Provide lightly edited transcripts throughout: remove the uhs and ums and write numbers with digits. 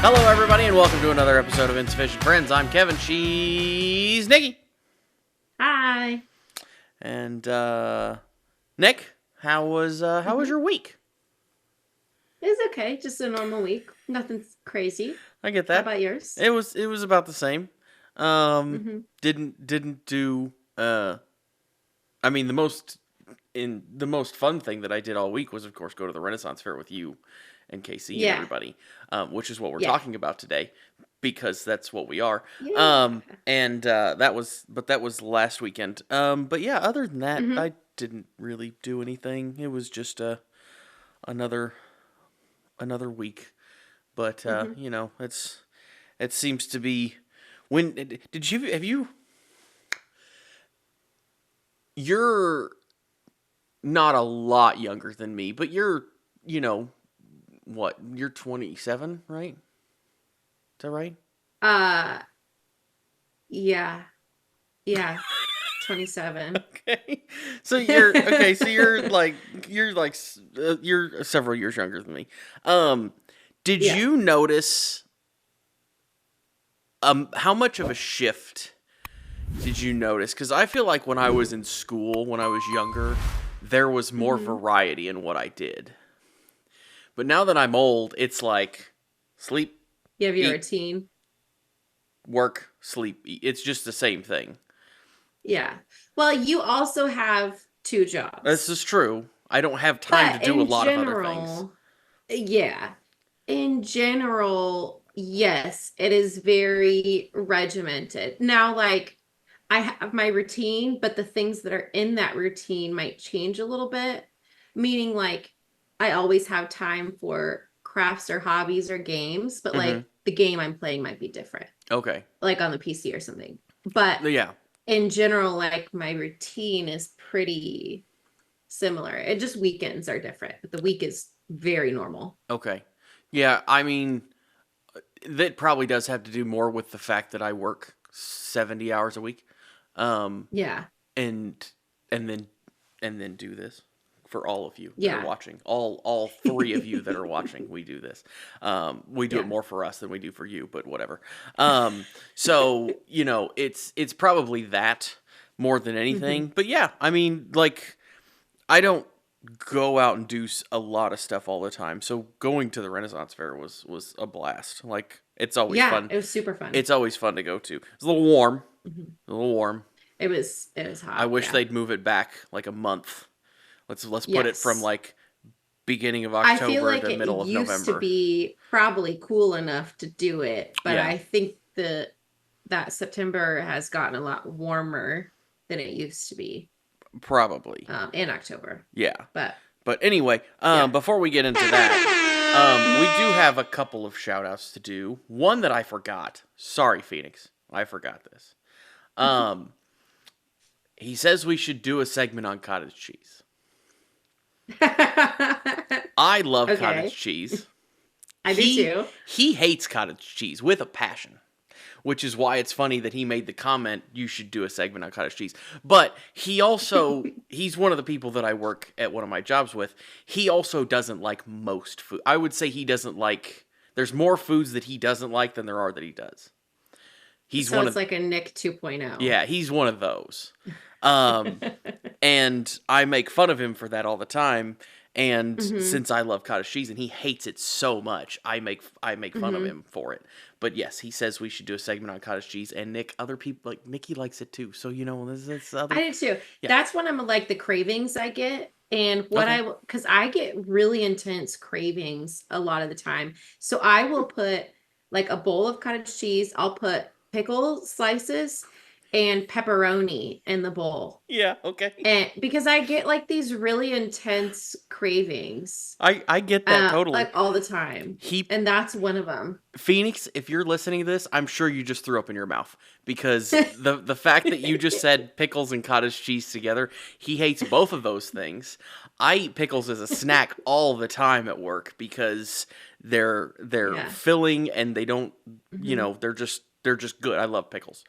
Hello, everybody, and welcome to another episode of Insufficient Friends. I'm Kevin. She's Nikki. Hi. And Nick, how was your week? It's okay. Just a normal week. Nothing crazy. I get How that. about yours? It was about the same. Mm-hmm. Didn't do. I mean, the most fun thing that I did all week was, of course, go to the Renaissance Fair with you and Casey and Yeah. everybody, which is what we're Yeah. talking about today, because that's what we are. Yeah. And that was last weekend. But yeah, other than that, Mm-hmm. I didn't really do anything. It was just another week. But Mm-hmm. it seems to be. When did you have you? You're not a lot younger than me, but you're, what? You're 27, right? Is that right? Uh, yeah. Yeah. 27. Okay. So you're okay. So you're several years younger than me. Did Yeah. you notice how much of a shift did you notice? Because I feel like when I was in school, when I was younger, there was more Mm-hmm. variety in what I did. But now that I'm old, it's like sleep, You have your eat, routine. work, sleep, eat. It's just the same thing. Yeah. Well, you also have two This jobs. is true. I don't have time to But do a in lot of other things. general, yeah. In general, yes, it is very regimented. Now, like, I have my routine, but the things that are in that routine might change a little bit. Meaning, like, I always have time for crafts or hobbies or games, but Mm-hmm. like the game I'm playing might be different, Okay. like on the PC or something. But Yeah. in general, like, my routine is pretty similar. It just weekends are different, but the week is very normal. Okay. Yeah. I mean, that probably does have to do more with the fact that I work 70 hours a week. Um, Yeah. and and then do this for all of you that are Yeah. watching. All three of you that are watching, we do this. We do it Yeah. more for us than we do for you, but whatever. So it's probably that more than Hmm. anything. But yeah, I mean, like, I don't go out and do a lot of stuff all the time. So going to the Renaissance Fair was a blast. Like, it's always Yeah, fun. it was super fun. It's always fun to go to. It's a little warm. Mhm. A little warm. It was I hot, wish yeah. they'd move it back like a month. Let's put it from Yes. like beginning of I feel October like to it middle of used to November. be probably cool enough to do it, but Yeah, I think that September has gotten a lot warmer than it used to be, probably. in October. Yeah. But But anyway, yeah. before we get into that, we do have a couple of shout outs to do. One that I forgot. Sorry, Phoenix. I forgot this. Um, he says we should do a segment on cottage cheese. I love cottage Okay. cheese. I do He too. he hates cottage cheese with a passion, which is why it's funny that he made the comment, you should do a segment on cottage cheese. But he's one of the people that I work at one of my jobs with. He also doesn't like most food. I would say he doesn't like, there's more foods that he doesn't like than there are that he does. He's So one it's of, like a Nick 2.0. yeah, he's one of those. Um, and I make fun of him for that all the time. And Hmm. since I love cottage cheese and he hates it so much, I make fun of Hmm. him for it. But yes, he says we should do a segment on cottage cheese. And Nick, other people like Nikki likes it too. So this other, I do too. yeah, That's one of like the cravings I get. And okay, because I get really intense cravings a lot of the time. So I will put like a bowl of cottage cheese, I'll put pickle slices and pepperoni in the bowl. yeah, okay. And because I get like these really intense cravings, I get that totally. like all the time. He And that's one of them. Phoenix, if you're listening to this, I'm sure you just threw up in your mouth because the fact that you just said pickles and cottage cheese together, he hates both of those things. I eat pickles as a snack all the time at work because they're Yeah. filling and they don't, Hmm. they're just good. I love pickles.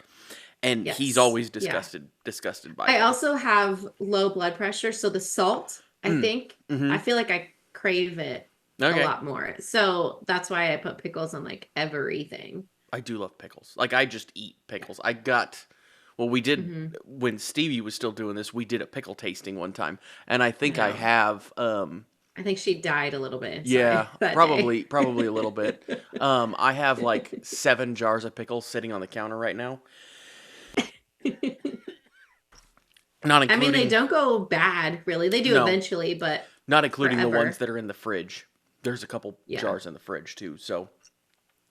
And he's Yes. always Yeah. disgusted by I them. also have low blood pressure, so the salt, I Mm. think, I Mhm. feel like I crave it a Okay. lot more. So that's why I put pickles on like everything. I do love pickles. Like I just eat pickles. I got well, we did Hmm. when Stevie was still doing this, we did a pickle tasting one time. And I think I No. have I think she died a little bit inside yeah, that day. probably a little bit. I have like 7 jars of pickles sitting on the counter right now, not I mean, they including don't go bad, really. They do no, eventually, but not including the ones forever. that are in the fridge. There's a couple Yeah. jars in the fridge too. So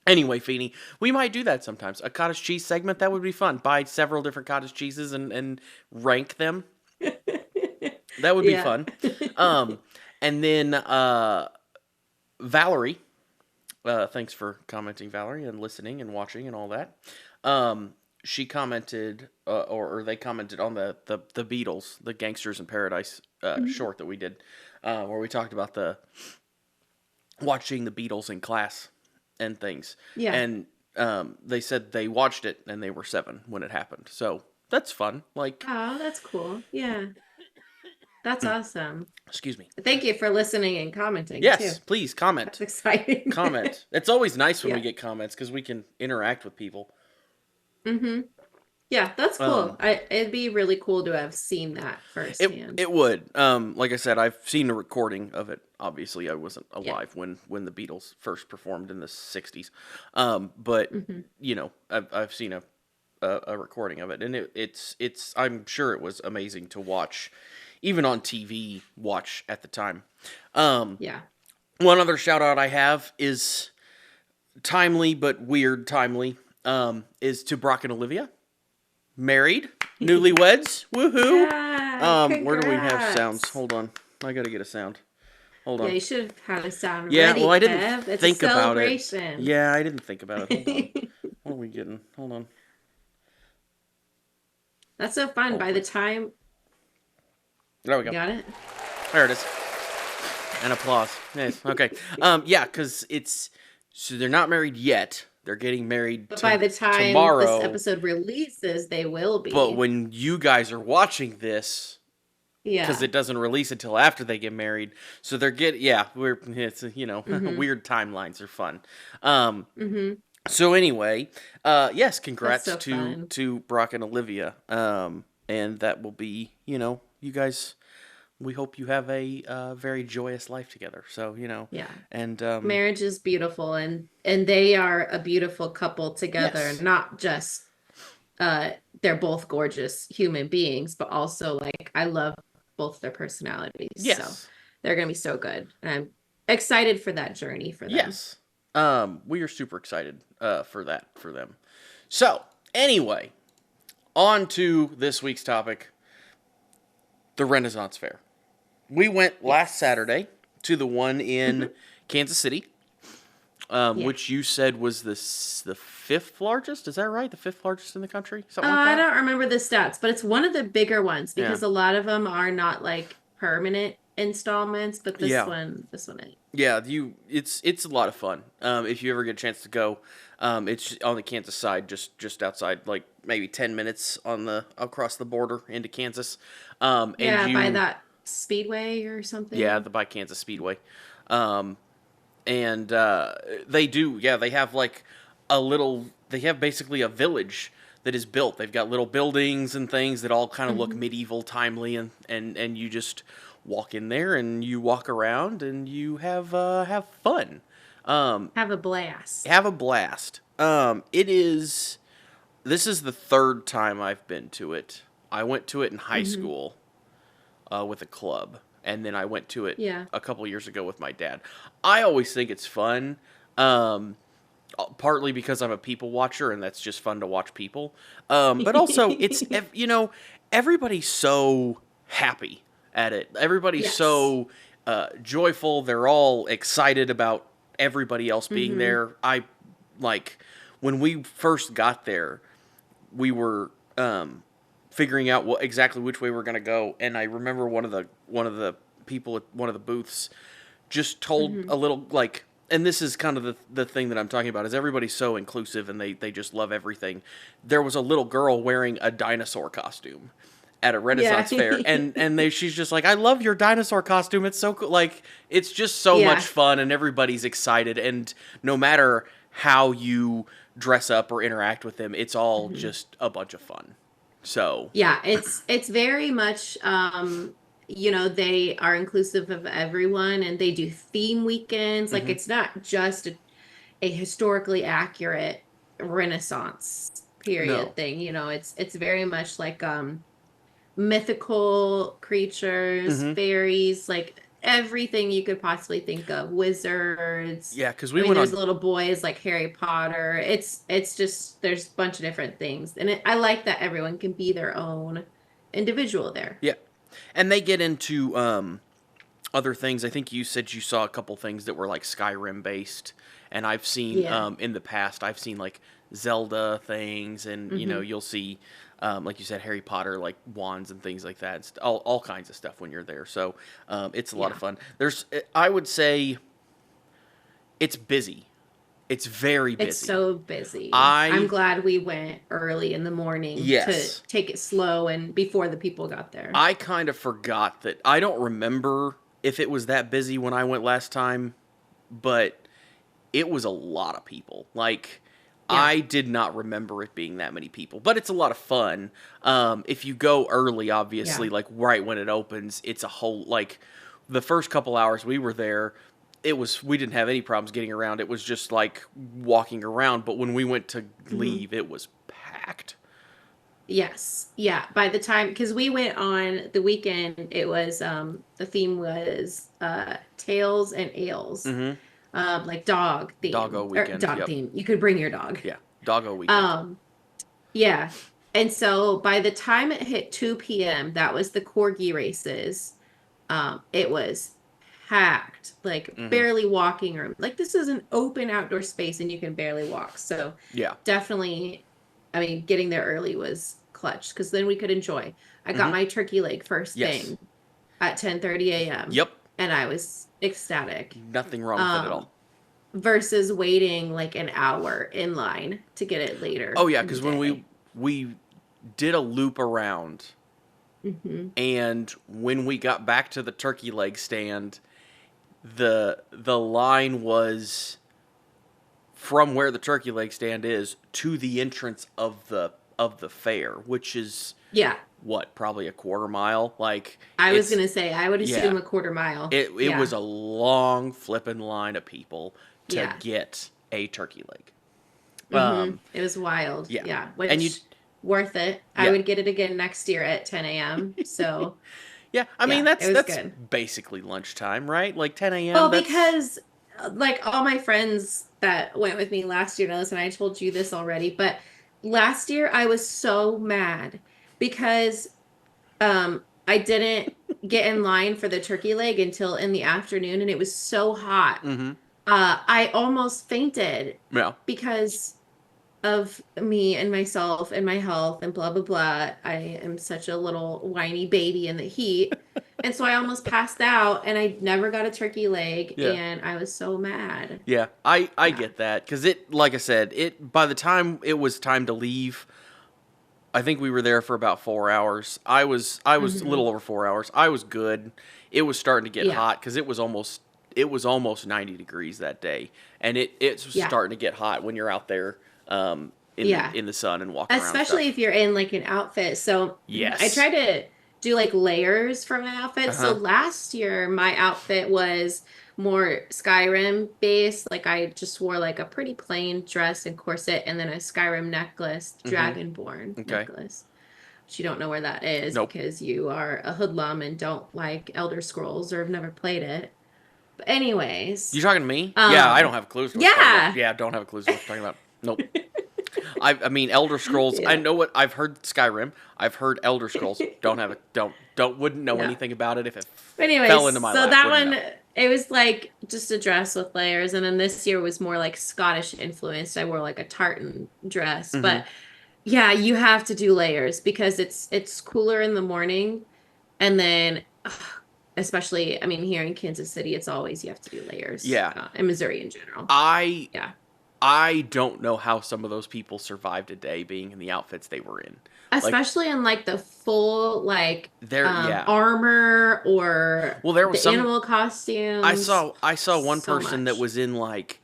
anyway, Feeny, we might do that sometimes. A cottage cheese segment, that would be fun. Buy several different cottage cheeses and rank them. That would be Yeah. fun. Um, and then Valerie, thanks for commenting, Valerie, and listening and watching and all that. She commented, or they commented on the Beatles, the Gangsters in Paradise Mhm. short that we did, where we talked about the watching the Beatles in class and things. Yeah. And they said they watched it and they were 7 when it happened. So that's fun. Like, Oh, that's cool. Yeah. That's awesome. excuse me. Thank you for listening and commenting too. Yes, please That's comment. exciting. Comment. It's always nice when we Yeah. get comments because we can interact with people. Hmm. Yeah, that's cool. Um, It'd be really cool to have seen that firsthand. it would. Like I said, I've seen a recording of it. Obviously, I wasn't Yeah. alive when the Beatles first performed in the '60s. But Hmm. you know, I've seen a recording of it, and it's. I'm sure it was amazing to watch, even on TV. Watch at the time. Um, Yeah. One other shout out I have is timely but weird timely. Is to Brock and Olivia. Married, newlyweds, woohoo! Yeah. Where do we have sounds? Congrats. Hold on, I gotta get a sound. Hold Yeah, on. you should have had a sound Yeah, well, ready, I didn't Kev. It's a think about it. celebration. Yeah, I didn't think about it. Hold on. What are we getting? Hold on. That's so fun. By the Hopefully, time there we you go. got it. There it is. And applause. Nice. Okay. Yeah, because it's so they're not married yet. They're getting married But by the time this tomorrow. episode releases, they will But be. when you guys are watching this, because Yeah. it doesn't release until after they get married. So they're we're it's Mm-hmm. weird timelines are fun. Um, Mm-hmm. so anyway, yes, That's congrats so fun. to Brock and Olivia. And that will be you guys. We hope you have a very joyous life together. So Yeah. and Marriage is beautiful, and they are a beautiful couple together, yes, not just uh they're both gorgeous human beings, but also like I love both their personalities. So yes, they're gonna be so good. And I'm excited for that journey for them. yes. We are super excited for that for them. So anyway, on to this week's topic, the Renaissance Fair. We went last Yes. Saturday to the one in Hmm. Kansas City, Yeah. which you said was the 5th largest. Is that right? The 5th largest in the country, something like I that. don't remember the stats, but it's one of the bigger ones Yeah, because a lot of them are not like permanent installments, but yeah, this one is. yeah. It's a lot of fun. If you ever get a chance to go, it's on the Kansas side, just outside, like maybe 10 minutes on the across the border into Kansas. And Yeah, by you, that Speedway or yeah, something. the by Kansas Speedway. Um, and they do, yeah, they have like they have basically a village that is built. They've got little buildings and things that all kind of look Hmm. medieval, timely, and you just walk in there and you walk around and you have fun, Have a blast. have a blast. It is this is the 3rd time I've been to it. I went to it in high Hmm. school with a club, and then I went to it Yeah. a couple years ago with my dad. I always think it's fun, um, partly because I'm a people watcher, and that's just fun to watch people. But also, everybody's so happy at it. Everybody's Yes. so joyful. They're all excited about everybody else being Hmm. there. I like when we first got there, we were figuring out exactly which way we're gonna go, and I remember one of the people at one of the booths just told Hmm. a little like, and this is kind of the thing that I'm talking about is everybody's so inclusive and they just love everything. There was a little girl wearing a dinosaur costume, at a Yeah. Renaissance fair, and she's just like, I love your dinosaur costume. It's so cool. Like, it's just so much Yeah. fun, and everybody's excited. And no matter how you dress up or interact with them, it's all Mhm. just a bunch of fun. So, Yeah, it's very much they are inclusive of everyone and they do theme weekends. Like hmm it's not just a historically accurate Renaissance no. period thing. It's very much like mythical creatures, hmm fairies, like everything you could possibly think of, wizards. Yeah, because I we mean, went there's on. little boys like Harry Potter. It's just there's a bunch of different things, and I like that everyone can be their own individual there. Yeah, and they get into other things. I think you said you saw a couple things that were like Skyrim based, and I've seen Yeah. in the past I've seen like Zelda things, and Hmm. you'll see like you said Harry Potter like wands and things like that. It's all kinds of stuff when you're there. So it's a lot of Yeah. fun. I would say it's busy. It's very It's busy. so busy. I'm I glad we went early in the morning to yes, take it slow and before the people got there. I kind of forgot that. I don't remember if it was that busy when I went last time, but it was a lot of people. Like, Yeah. I did not remember it being that many people, but it's a lot of fun. If you go early, Yeah. obviously, like right when it opens, it's a whole like the first couple hours we were there. We didn't have any problems getting around. It was just like walking around. But when we went to Mhm. leave, it was packed. Yes. Yeah. By the time, because we went on the weekend, it was the theme was tails and ales. Mm-hmm. Like dog Doggo theme or weekend. dog Yep. theme. You could bring your dog. Yeah. Doggo weekend. Um, yeah. And so by the time it hit 2 p.m., that was the corgi races. It was packed, like Mm-hmm. barely walking room. Like this is an open outdoor space and you can barely walk. So Yeah. definitely, I mean, getting there early was clutch because then we could enjoy. I got Mm-hmm. my turkey leg first Yes. thing at 10:30 a.m. Yep. and I was ecstatic. Nothing wrong with it at Um, all. versus waiting like an hour in line to get it Oh later yeah, in the because when day. we did a loop around, Hmm. and when we got back to the turkey leg stand, the line was from where the turkey leg stand is to the entrance of the fair, which is Yeah, what, probably a quarter mile. Like, I was it's gonna say I would yeah, assume a quarter mile. it was Yeah, a long flipping line of people to yeah. get a turkey leg. It was wild. Yeah, Yeah, and you which worth it. I yeah. would get it again next year at 10 a.m. So Yeah, I mean yeah, it was that's good. basically lunchtime, right? Like 10 a.m. Well, That's because like all my friends that went with me last year, now listen, I told you this already, but last year I was so mad because I didn't get in line for the turkey leg until in the afternoon and it was so hot. mm-hmm. I almost fainted Yeah. because of me and myself and my health and blah blah blah. I am such a little whiny baby in the heat. And so I almost passed out and I never got a turkey leg Yeah. and I was so mad. Yeah. I Yeah. get that cuz it, like I said, it by the time it was time to leave, I think we were there for about 4 hours. I was a Hmm. little over 4 hours. I was good. It was starting to get Yeah. hot cuz it was almost 90 degrees that day, and it's Yeah. starting to get hot when you're out there Yeah. in the sun and walking around and Especially stuff. if you're in like an outfit. So I Yes. try to do like layers for my outfit. So Uh-huh. last year my outfit was more Skyrim based. Like I just wore like a pretty plain dress and corset and then a Skyrim necklace, Mhm. Dragonborn Okay. necklace. Which you don't know where that is Nope. because you are a hoodlum and don't like Elder Scrolls or have never played it. But anyways, You talking to me? Yeah, I don't um have a clue as to what you're talking about. yeah. Yeah, don't have a clue as to what you're talking about. Nope. I mean, Elder Scrolls. I Yeah. know what I've heard. Skyrim. I've heard Elder Scrolls. Don't have it. Don't wouldn't know Yeah. anything about it if it But fell anyways, into my so lap. that Wouldn't one know. it was like just a dress with layers, and then this year was more like Scottish influenced. I wore like a tartan dress, Hmm but yeah, you have to do layers because it's cooler in the morning, and then especially I mean here in Kansas City, it's always you have to do layers Yeah, in Missouri in general. I Yeah. I don't know how some of those people survived a day being in the outfits they were in. Like Especially in like the full like yeah. armor or Well, there was the some animal costumes. I saw one So person that much. was in like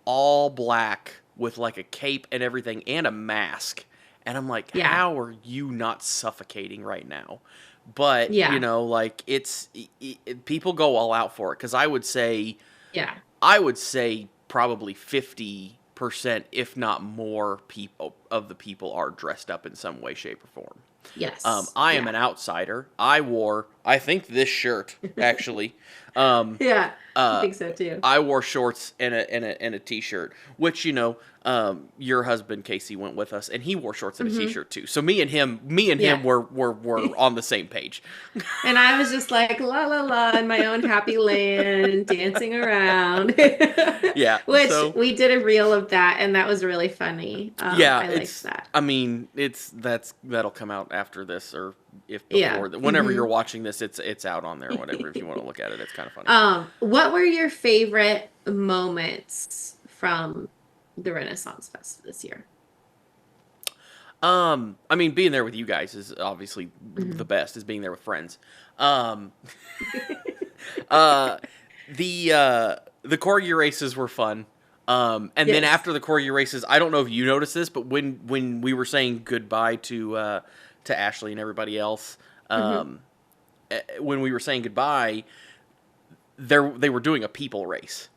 all black with like a cape and everything and a mask. And I'm like, Yeah. how are you not suffocating right now? But, you Yeah. know, like people go all out for it cuz Yeah. I would say probably 50% if not more people of the people are dressed up in some way shape or form. Yes. I am Yeah. an outsider. I wore, I think, this shirt actually. Um, Yeah. I uh, think so too. I wore shorts and a t-shirt, which your husband Casey went with us, and he wore shorts and a Hmm. t-shirt too. So me and him Yeah. were on the same page. And I was just like la la la in my own happy land, dancing around. Yeah. Which So we did a reel of that, and that was really funny. yeah, I liked it's. that. I mean, that'll come out after this, or if Yeah. before that. Whenever you're Hmm. watching this, it's out on there. Or whatever. If you want to look at it, it's kind of funny. What were your favorite moments from the Renaissance Fest this year? I mean, being there with you guys is obviously the Mhm. best. Is being there with friends. Um, uh, the corgi races were fun. And then Yes. after the corgi races, I don't know if you noticed this, but when we were saying goodbye to Ashley and everybody else, Hmm. um, when we were saying goodbye, they were doing a people race.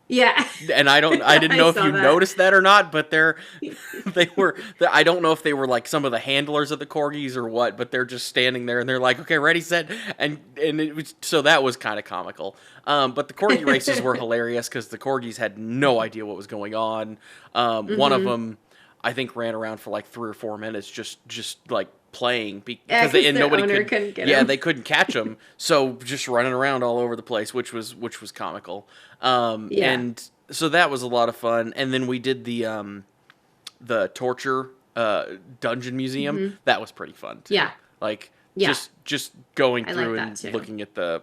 Yeah. And I didn't I know if saw you that. noticed that or not, but they were, I don't know if they were like some of the handlers of the corgis or what, but they're just standing there and they're like, okay, ready, set, and it was, so that was kind of comical. But the corgi races were hilarious because the corgis had no idea what was going on. One of Hmm. them, I think, ran around for like 3 or 4 minutes, just like playing Yeah, because because and their nobody owner could, couldn't get yeah, him. they couldn't catch them, so just running around all over the place, which was comical. Yeah. And so that was a lot of fun. And then we did the torture dungeon museum. Hmm. That was pretty fun too. Yeah. Like Yeah. just going I like through that and too. looking at the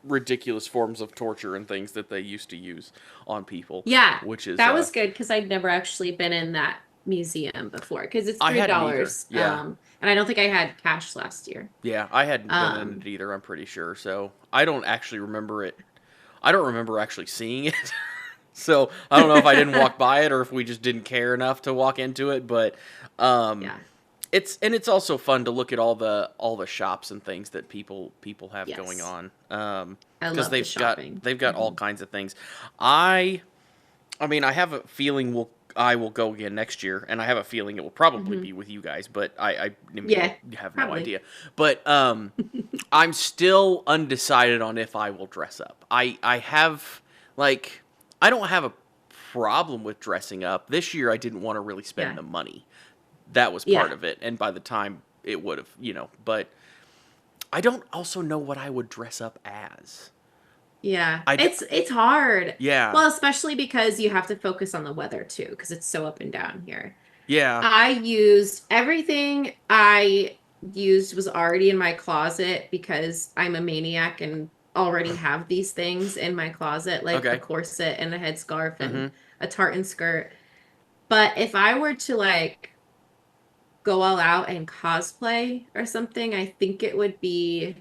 ridiculous forms of torture and things that they used to use on people, Yeah. which is That was good because I'd never actually been in that museum before because it's I three hadn't either. dollars. Yeah. And I don't think I had cash last year. Yeah, I hadn't been in Um, it either, I'm pretty sure. So I don't actually remember it. I don't remember actually seeing it. So I don't know if I didn't walk by it or if we just didn't care enough to walk into it, but um, yeah. it's also fun to look at all the shops and things that people have going Yes. on, I because love the they've got shopping. they've got all Hmm. kinds of things. I mean, I have a feeling I will go again next year, and I have a feeling it will probably Hmm. be with you guys, but I mean, Yeah. have no Probably. idea. But I'm still undecided on if I will dress up. I have like I don't have a problem with dressing up. This year I didn't want to really spend Yeah. the money. That was Yeah. part of it, and by the time it would have, but I don't also know what I would dress up as. Yeah. I d- It's hard. yeah. Well, especially because you have to focus on the weather too, because it's so up and down here. Yeah. I used everything I used was already in my closet because I'm a maniac and already have these things in my closet, like a Okay. corset and a headscarf and Mhm. a tartan skirt. But if I were to like go all out and cosplay or something, I think it would be,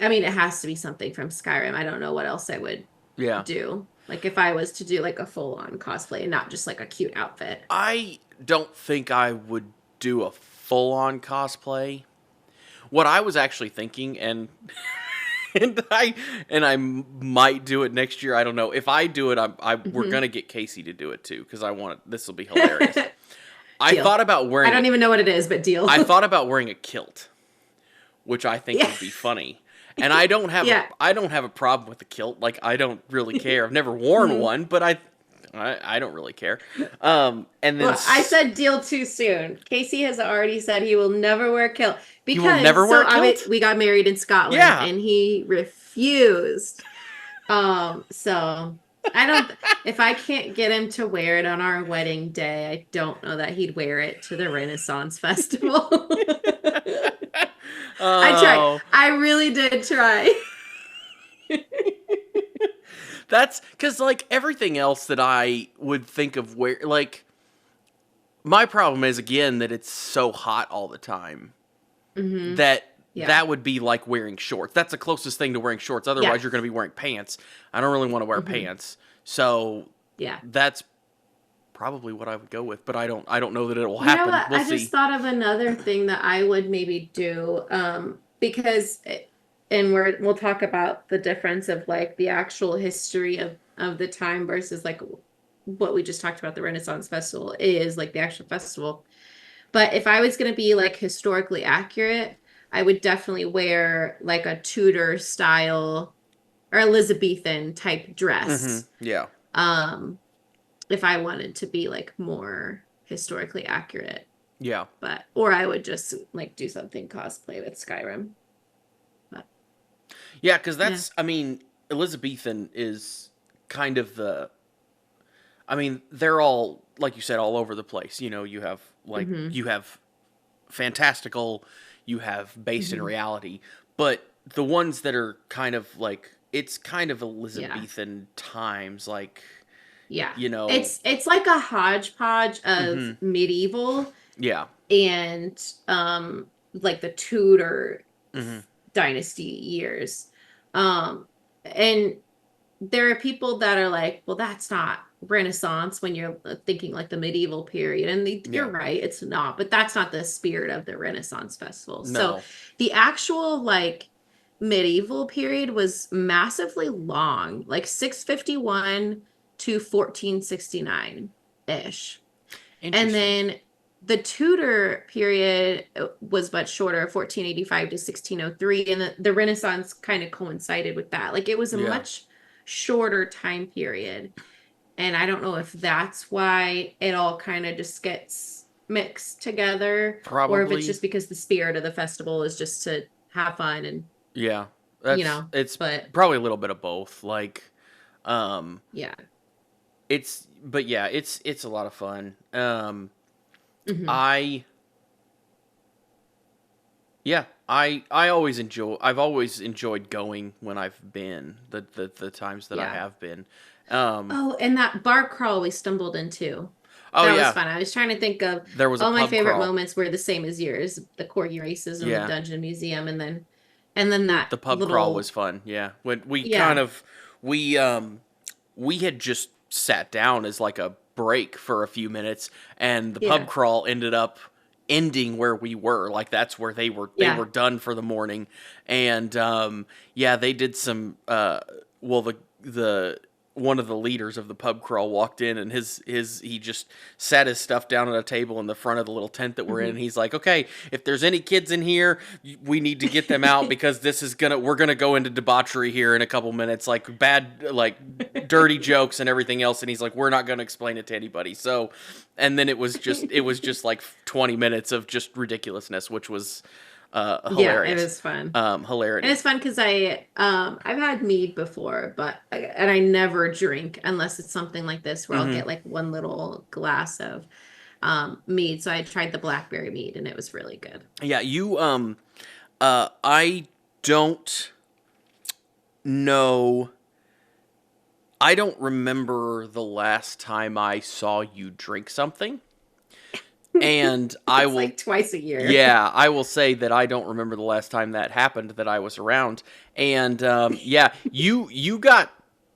I mean, it has to be something from Skyrim. I don't know what else I would Yeah. do. Like if I was to do like a full on cosplay and not just like a cute outfit. I don't think I would do a full-on cosplay. What I was actually thinking, and and I might do it next year. I don't know. If I do it, we're Hmm. gonna get Casey to do it too because I want it. This will be hilarious. I Deal. thought about I wearing don't even know what it is, but deal. I thought about wearing a kilt, which I think Yeah. would be funny. And I don't have Yeah. I don't have a problem with the kilt. Like I don't really care. I've never worn Mhm. one, but I don't really care. And then Well, I said deal too soon. Casey has already said he will never wear a kilt you will never because wear a kilt? we got married in Scotland Yeah. and he refused. So I don't if I can't get him to wear it on our wedding day, I don't know that he'd wear it to the Renaissance Festival. I tried. Oh. I really did try. That's because, like, everything else that I would think of where, like, my problem is, again, that it's so hot all the time Mm-hmm. that Yeah. that would be like wearing shorts. That's the closest thing to wearing shorts. Yeah. Otherwise, you're going to be wearing pants. I don't really want to wear Mm-hmm. pants. So Yeah. that's probably what I would go with, but I don't know that it will You know happen. what? We'll I just see. thought of another thing that I would maybe do, because, and we'll talk about the difference of like the actual history of the time versus like what we just talked about, the Renaissance Festival is like the actual festival. But if I was going to be like historically accurate, I would definitely wear like a Tudor style or Elizabethan type Mm-hmm. dress. Yeah. Um, if I wanted to be like more historically accurate. Yeah. But or I would just like do something cosplay with Skyrim. But Yeah, because yeah. that's, I mean, Elizabethan is kind of the, I mean, they're all, like you said, all over the place. You have, like, Hmm. you have fantastical, you have based in Hmm. reality, but the ones that are kind of like, it's kind of Yeah. Elizabethan times, like, Yeah. you know, It's like a hodgepodge of mm-hmm. medieval Yeah. and like the Tudor Mm-hmm. dynasty years. And there are people that are like, well, that's not Renaissance when you're thinking like the medieval period. And you're Yeah. right, it's not, but that's not the spirit of the Renaissance festival. So No. the actual like medieval period was massively long, like 651 to 1469 ish. And Interesting. then the Tudor period was much shorter, 1485 to 1603. And the Renaissance kind of coincided with that. Like it was a Yeah. much shorter time period. And I don't know if that's why it all kind of just gets mixed together, or if it's Probably. just because the spirit of the festival is just to have fun and, Yeah. you That's, know, it's but probably a little bit of both. Like, um, yeah. but yeah, it's a lot of fun. Hmm. I Yeah, I've always enjoyed going when I've been the times that I Yeah. have been. Um Oh, and that bar crawl we stumbled into. oh That was yeah, fun. I was trying to think of there was a all my pub favorite crawl. moments were the same as yours, the corgi races and the Yeah. dungeon museum, and then that The pub crawl was little fun. Yeah. When we kind yeah, of we we had just sat down as like a break for a few minutes, and the pub yeah, crawl ended up ending where we were. Like that's where they were yeah, done for the morning. And yeah, they did some well, the one of the leaders of the pub crawl walked in, and he just sat his stuff down at a table in the front of the little tent that we're in, hmm and he's like, okay, if there's any kids in here, we need to get them out because we're gonna go into debauchery here in a couple minutes, like bad, like dirty jokes and everything else. And he's like, we're not gonna explain it to anybody. So, and then it was just like 20 minutes of just ridiculousness, which was Yeah, it hilarious. was fun. And Hilarity. it's fun because I've had mead before, but and I never drink unless it's something like this where I'll Hmm. get like one little glass of mead. So I tried the blackberry mead and it was really good. Yeah, I don't know. I don't remember the last time I saw you drink something. And I It's will, like twice a year. yeah, I will say that I don't remember the last time that happened that I was around. And yeah, you got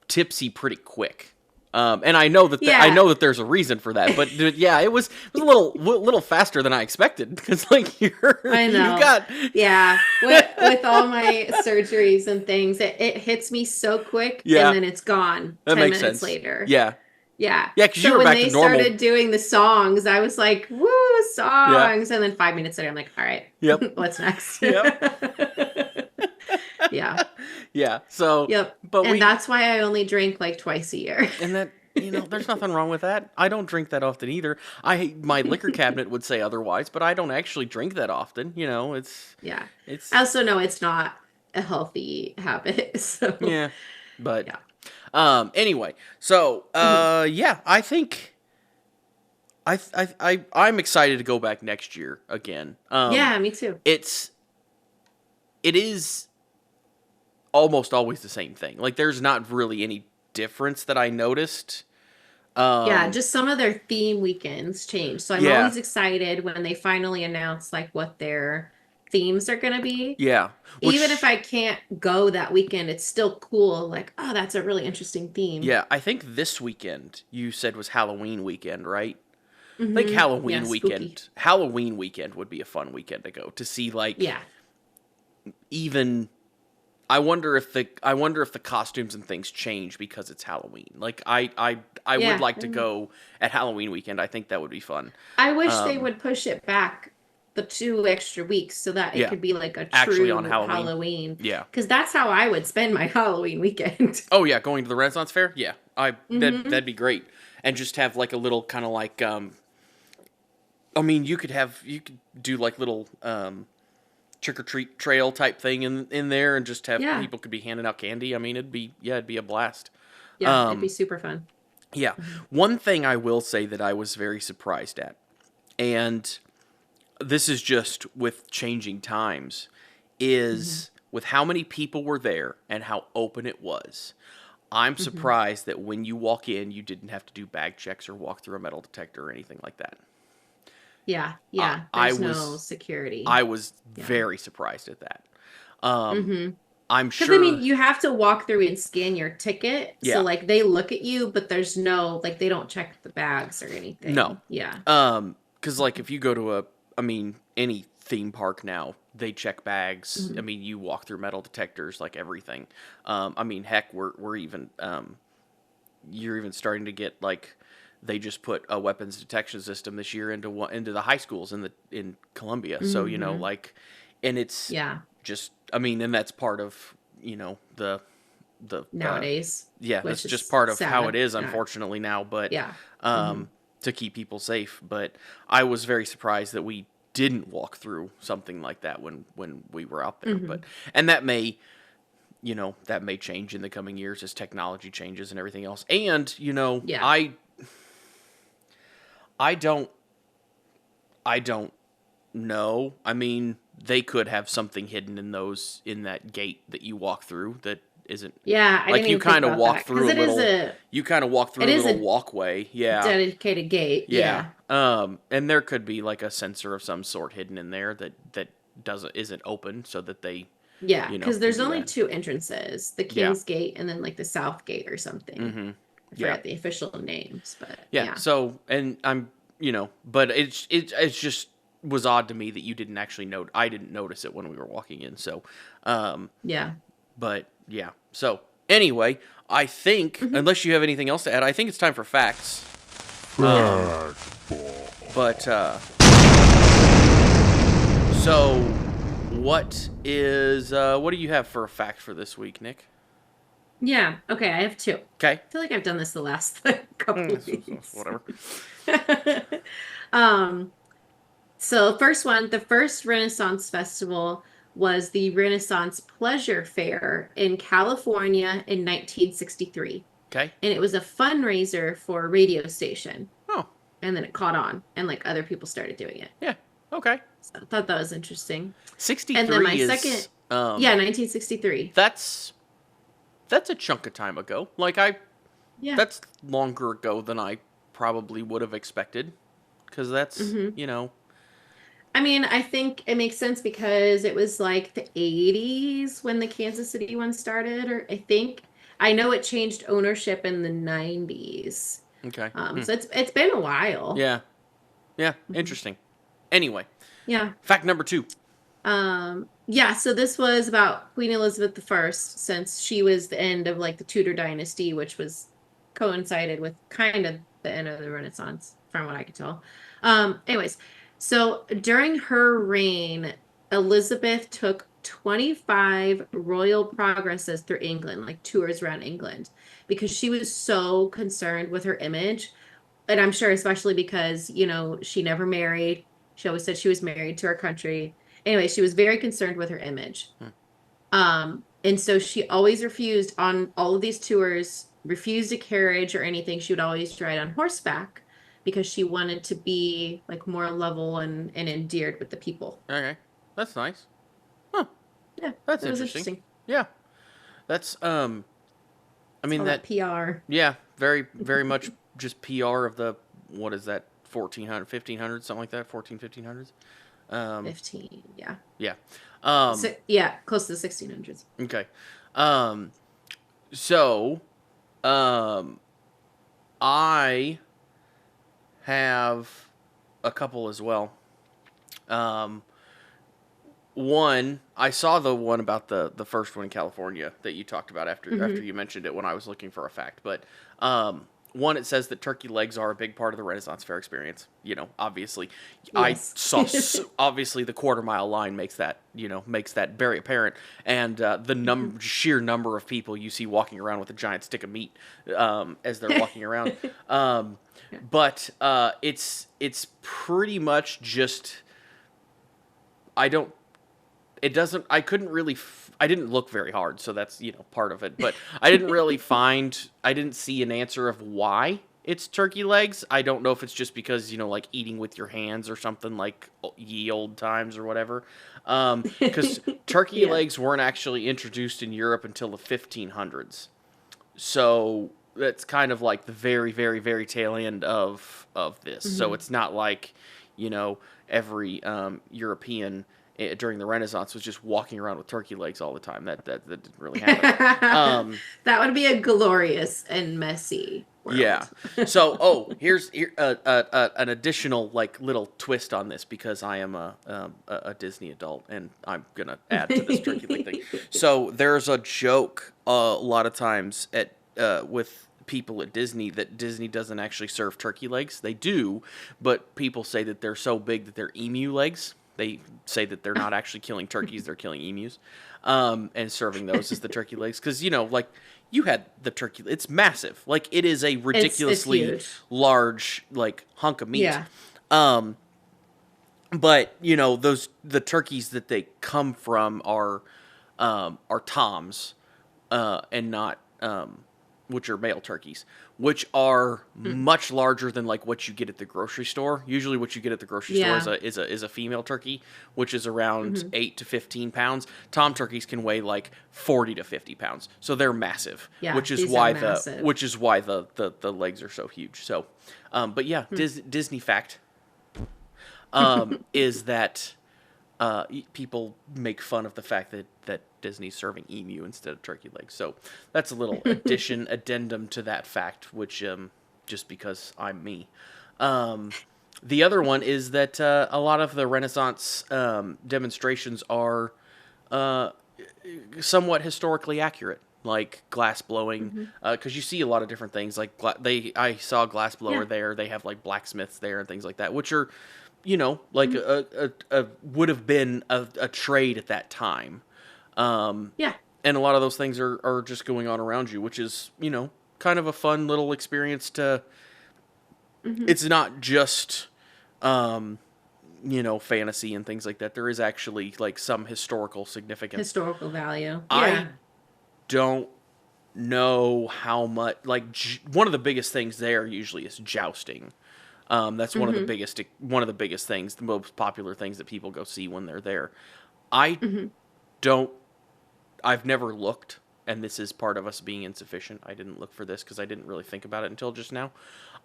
tipsy pretty quick. And I know that I Yeah, know that there's a reason for that, but yeah, it was a little faster than I expected because like I you know. got Yeah, with all my surgeries and things, it hits me so quick and yeah, then it's gone that 10 makes minutes sense. later. Yeah, Yeah. yeah, because you So were when back to they normal. started doing the songs, I was like, woo, Yeah, songs. And then 5 minutes later, I'm like, all right, yep, what's next? yep. Yeah. Yeah. So, Yep. but And that's why I only drink like twice a year. and that, there's nothing wrong with that. I don't drink that often either. My liquor cabinet would say otherwise, but I don't actually drink that often. Yeah. I It's, also know it's not a healthy habit. So, yeah, but, yeah. anyway, so, Mhm. yeah, I think I'm excited to go back next year again. Yeah, me too. It's, it is almost always the same thing. Like, there's not really any difference that I noticed. Yeah, just some of their theme weekends changed. So I'm Yeah, always excited when they finally announce like what their themes are going to be. yeah. Even if Which, I can't go that weekend, it's still cool. Like, oh, that's a really interesting theme. yeah, I think this weekend you said was Halloween weekend, right? I think Yeah, spooky. Halloween weekend would be a fun weekend to go to see. Like, Yeah. even I wonder if the costumes and things change because it's Halloween. Like, I would Yeah. like to go at Halloween weekend. I think that would be fun. I wish they Um, would push it back the 2 extra weeks so that it yeah, could be like a actually on true Halloween. Halloween. Yeah. Because that's how I would spend my Halloween weekend. Oh yeah, going to the Renaissance Fair. Yeah, I Hmm. that'd be great. And just have like a little kind of like I mean, you could do like little trick or treat trail type thing in there, and just have Yeah. people could be handing out candy. I mean, it'd be a blast. Yeah. It'd be Um, super fun. yeah, Hmm. one thing I will say that I was very surprised at, and this is just with changing times, Hmm. is with how many people were there and how open it was. I'm Hmm. surprised that when you walk in, you didn't have to do bag checks or walk through a metal detector or anything like that. Yeah. Uh, Yeah. I There's no was security. I was Yeah. very surprised at that. Um, Hmm. I'm Because I mean, sure, you have to walk through and scan your ticket. So yeah, like they look at you, but there's no like they don't check the bags or no, anything. Yeah. because like if you go to I mean, any theme park now, they check bags. I Hmm. mean, you walk through metal detectors, like everything. I mean, heck, we're even you're even starting to get like they just put a weapons detection system this year into the high schools in Columbia. So Hmm. like, and it's Yeah. just I mean, and that's part of the Nowadays, yeah, that's which just is part of how it sad. is, Not, unfortunately now. But yeah. Hmm. um, to keep people safe. But I was very surprised that we didn't walk through something like that when we were out there. But Hmm. and that may that may change in the coming years as technology changes and everything else. And Yeah. I don't I don't know. I mean, they could have something hidden in that gate that you walk through that isn't Yeah, I like didn't you even think kind of about walk that because through a little it is a walkway. Yeah. dedicated gate. Yeah. Yeah. And there could be like a sensor of some sort hidden in there that isn't open so that they, Yeah, because can there's do only that. two entrances, the Yeah. King's Gate and then like the South Gate or something. Mhm. I Yeah. forget the official names, but Yeah. yeah. So, and but it's just was odd to me that you didn't actually note. I didn't notice it when we were walking in. So, um, Yeah. but yeah. So anyway, I think Hmm. unless you have anything else to add, I think it's time for facts. Yeah. Um, but so what do you have for a fact for this week, Nick? Yeah. Okay, I have two. Okay. I feel like I've done this the last couple weeks. Whatever. Um, so first one, the first Renaissance Festival was the Renaissance Pleasure Fair in California in 1963. Okay. And it was a fundraiser for a radio station. Oh, And then it caught on and like other people started doing it. yeah. Okay. So I thought that was interesting. And then my 63 second, is yeah, 1963. that's a chunk of time ago. Like Yeah. that's longer ago than I probably would have expected cuz that's, Hmm. I mean, I think it makes sense because it was like the 80s when the Kansas City one started, or I think I know it changed ownership in the 90s. okay. Hmm. So it's been a while. Yeah. Yeah, Mhm. interesting. Anyway, Yeah. fact number 2. Yeah, so this was about Queen Elizabeth I, since she was the end of like the Tudor dynasty, which was coincided with kind of the end of the Renaissance, from what I could tell. Anyways, so during her reign, Elizabeth took 25 royal progresses through England, like tours around England, because she was so concerned with her image. And I'm sure especially because, she never married. She always said she was married to her country. Anyway, she was very concerned with her image. Hmm. And so she always refused on all of these tours, refused a carriage or anything. She would always ride on horseback because she wanted to be like more level and endeared with the people. Okay. That's nice. Huh. Yeah, That's that was interesting. interesting. Yeah. That's I It's mean all that that. PR. Yeah, very very much just PR of the what is that 1400 1500 something like that 14 1500s. Um, 15, yeah. yeah. Um, So yeah, close to the 1600s. okay. Um, so um, I have a couple as well. Um, One, I saw the one about the first one in California that you talked about after Hmm. you mentioned it when I was looking for a fact. But one, it says that turkey legs are a big part of the Renaissance Fair experience. You know, obviously, I Yes. saw obviously the quarter mile line makes that very apparent, and the sheer number of people you see walking around with a giant stick of meat as they're walking around. Um, but it's pretty much just I don't it doesn't I couldn't really I didn't look very hard, so that's part of it, but I didn't see an answer of why it's turkey legs. I don't know if it's just because like eating with your hands or something like ye old times or whatever, because turkey Yeah. legs weren't actually introduced in Europe until the 1500s, so that's kind of like the very very very tail end of this. So Hmm. it's not like every European during the Renaissance was just walking around with turkey legs all the time. That didn't really happen. Um, That would be a glorious and messy yeah. world. So, here's an additional like little twist on this because I am a Disney adult and I'm gonna add to this turkey leg thing. So there's a joke a lot of times at with people at Disney that Disney doesn't actually serve turkey legs. They do, but people say that they're so big that they're emu legs. They say that they're not actually killing turkeys; they're killing emus, and serving those as the turkey legs. Because like you had the turkey, it's massive. Like it is a It's ridiculously huge. large like hunk of meat. Yeah. Um, but the turkeys that they come from are toms, and not which are male turkeys, which are Mm. much larger than like what you get at the grocery store. Usually, what you get at the grocery store is Yeah. a female turkey, which is around Hmm. 8 to 15 pounds. Tom turkeys can weigh like 40 to 50 pounds, so they're massive. Yeah, these are massive. Which is why the legs are so huge. So, but yeah, Hmm. Disney fact is that people make fun of the fact that Disney's serving emu instead of turkey legs. So that's a little addendum to that fact, which just because I'm me. Um, the other one is that a lot of the Renaissance demonstrations are uh, somewhat historically accurate, like glass blowing, Hmm. because you see a lot of different things. Like I saw a glass blower Yeah. there. They have like blacksmiths there and things like that, which are like Mhm. a would have been a trade at that time. Um, Yeah. and a lot of those things are just going on around you, which is kind of a fun little experience to. Hmm. It's not just um, fantasy and things like that. There is actually like some historical significance. Historical value. I Yeah. don't know how much like one of the biggest things there usually is jousting. That's Hmm. one of the biggest things, the most popular things that people go see when they're there. I Hmm. don't. I've never looked, and this is part of us being insufficient. I didn't look for this because I didn't really think about it until just now.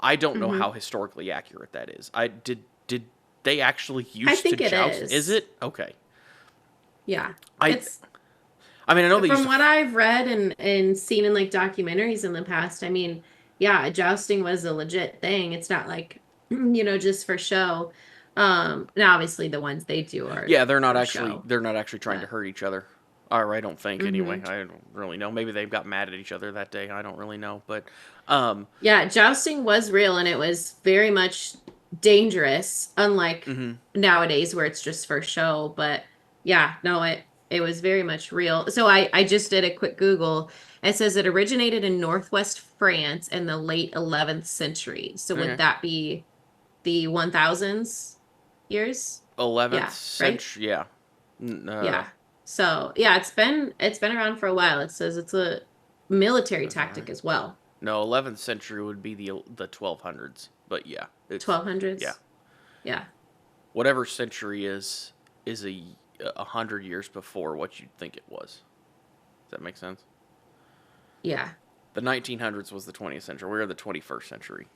I don't know Hmm. how historically accurate that is. I did they actually I used to think it joust? Is is. it okay? Yeah. I It's I mean I know they used from to. what I've read and seen in like documentaries in the past. I mean, yeah, jousting was a legit thing. It's not like, just for show. Now obviously the ones they do are Yeah, for show. they're not actually trying to But hurt each other. Or I don't think anyway. hmm I don't really know. Maybe they got mad at each other that day. I don't really know. But yeah, jousting was real and it was very much dangerous, unlike mhm. nowadays where it's just for show. But yeah, no, it was very much real. So I just did a quick Google. It says it originated in Northwest France in the late 11th century. So would Okay. that be the 1000s years? 11th Yeah, right? century. Yeah. N- Yeah. So yeah, it's been around for a while. It says it's a military tactic as well. no, 11th century would be the 1200s. But yeah, it's yeah. 1200s. Yeah. Whatever century is a hundred years before what you'd think it was. Does that make sense? Yeah. The 1900s was the 20th century. We're in the 21st century.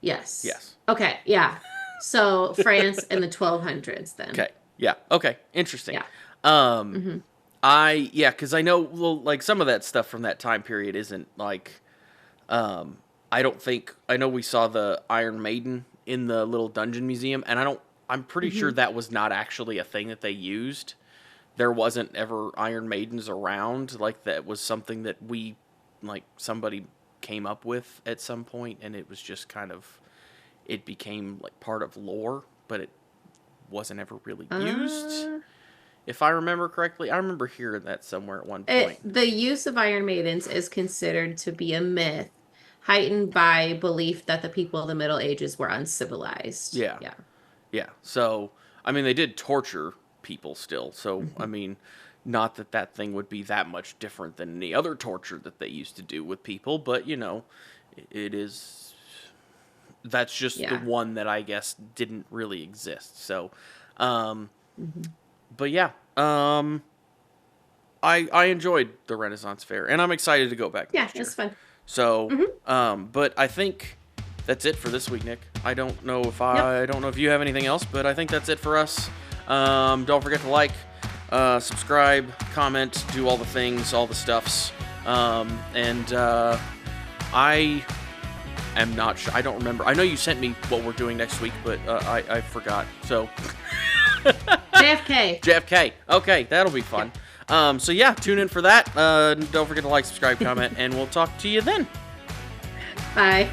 Yes. Yes. Okay. Yeah. So France in the 1200s then. Okay. Yeah. Okay. Interesting. Yeah. Um, because I know, well, like some of that stuff from that time period isn't like, I don't think, I know we saw the Iron Maiden in the little dungeon museum, and I'm pretty sure that was not actually a thing that they used. There wasn't ever Iron Maidens around. Like, that was something that somebody came up with at some point, and it was just kind of, it became like part of lore, but it wasn't ever really used. If I remember correctly, I remember hearing that somewhere at one point. The use of Iron Maidens is considered to be a myth, heightened by belief that the people of the Middle Ages were uncivilized. Yeah. Yeah. Yeah. So, I mean, they did torture people still. So, I mean, not that thing would be that much different than any other torture that they used to do with people, but, you know, it is, that's just the one that I guess didn't really exist. So, but yeah, I enjoyed the Renaissance Fair, and I'm excited to go back next year. Yeah, it's fun. So, but I think that's it for this week, Nick. I don't know if you have anything else, but I think that's it for us. Don't forget to like, subscribe, comment, do all the things, all the stuffs. And I am not sure. I don't remember. I know you sent me what we're doing next week, but I forgot. So JFK. JFK. Okay, that'll be fun. So yeah, tune in for that. Don't forget to like, subscribe, comment, and we'll talk to you then. Bye.